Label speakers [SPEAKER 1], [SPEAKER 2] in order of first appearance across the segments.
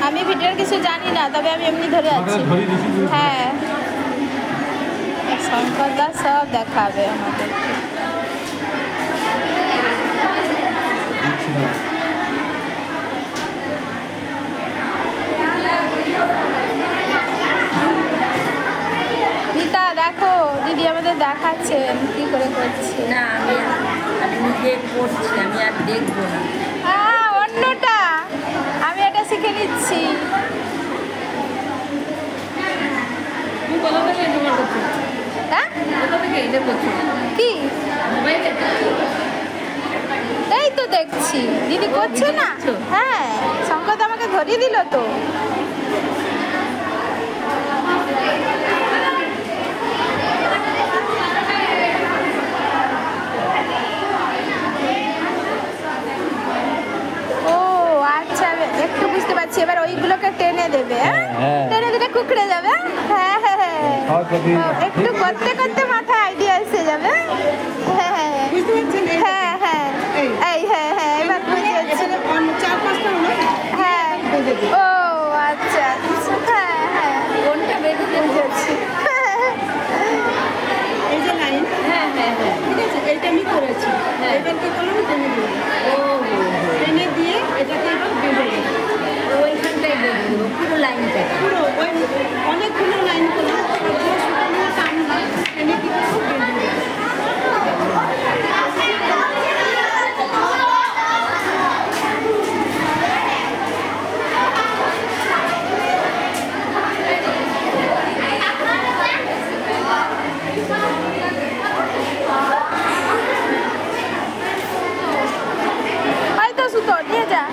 [SPEAKER 1] আমি ভিডিওর কিছু জানি না, তবে আমি এমনি ধরে আছি। হ্যাঁ, শঙ্কর দা সব দেখাবে আমাদেরকে। রীতা দেখো, দিদি আমাদের দেখাচ্ছেন কি করে করছে।
[SPEAKER 2] না, আমি নিজে করছি, আমি আর দেখবো না।
[SPEAKER 1] হ্যাঁ, অন্যটা আমি এটা শিখে নিচ্ছি। হ্যাঁ, কি এই তো দেখছি দিদি করছে না। হ্যাঁ, শঙ্কর আমাকে ধরিয়ে দিল তো। ও আচ্ছা, একটু বুঝতে পারছি। এবার ওইগুলোকে টেনে দেবে, টেনে দিলে কুকড়ে যাবে। হ্যাঁ হ্যাঁ হ্যাঁ, একটু করতে করতে মাথায় আইডিয়া এসে যাবে। হ্যাঁ হ্যাঁ হ্যাঁ হ্যাঁ, এই হ্যাঁ হ্যাঁ, এবার বুঝেছি। হ্যাঁ, ও আচ্ছা আচ্ছা, হ্যাঁ হ্যাঁ, কোনটা বেশি বুঝেছি।
[SPEAKER 2] এই যে লাইন, হ্যাঁ হ্যাঁ হ্যাঁ, ঠিক আছে, এইটা আমি করেছি। এবার কি করলাম, টেনে দিলাম। ও টেনে দিয়ে এটাকে এবার বেঁধে দেবো। ওইখানটাই বেঁধে দেবো, পুরো লাইনটা, পুরো ওই অনেকগুলো লাইন করলাম। টেনে কি করবো, বেঁধে দেবো।
[SPEAKER 1] হয়তো সুতো নিয়ে যা।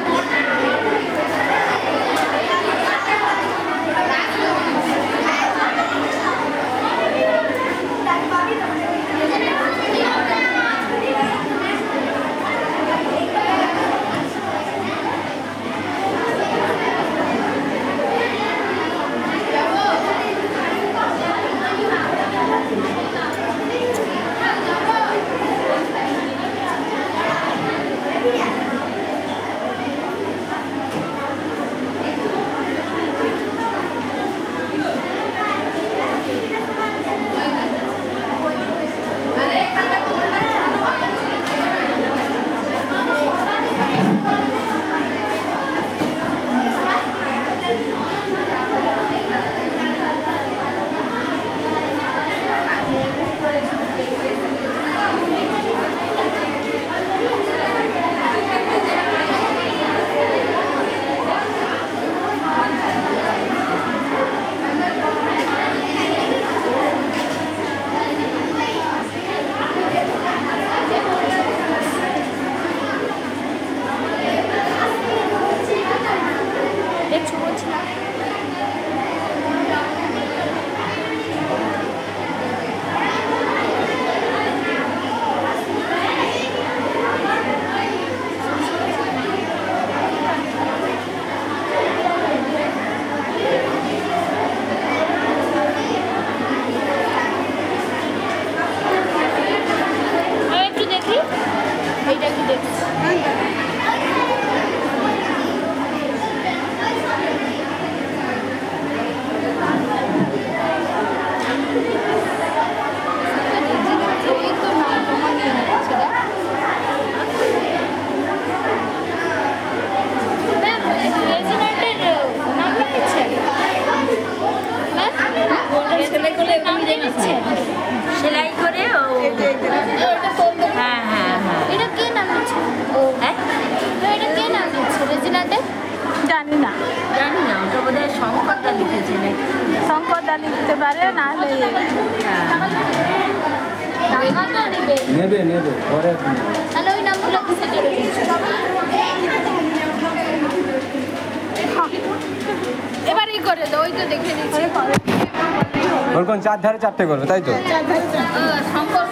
[SPEAKER 2] সেলাই করে হ্যাঁ হ্যাঁ হ্যাঁ।
[SPEAKER 1] এটা কে নাম দিচ্ছে? ও
[SPEAKER 2] হ্যাঁ,
[SPEAKER 1] এটা কে নাম দিচ্ছে রেজিনাতে? জানি না,
[SPEAKER 2] জানি না, ওটা বোধ হয় শঙ্কর দা লিখেছে নাকি।
[SPEAKER 1] শঙ্কর দা লিখতে পারে, না হলে
[SPEAKER 3] নেবে নেবে পরে
[SPEAKER 1] তাহলে ওই নামগুলো কিসে চলে গেছে? এবার এই করে দাও, ওই তো দেখে দিচ্ছি।
[SPEAKER 3] ওর কোন চার ধারে চারটে করবে, তাই তো?
[SPEAKER 1] শঙ্কর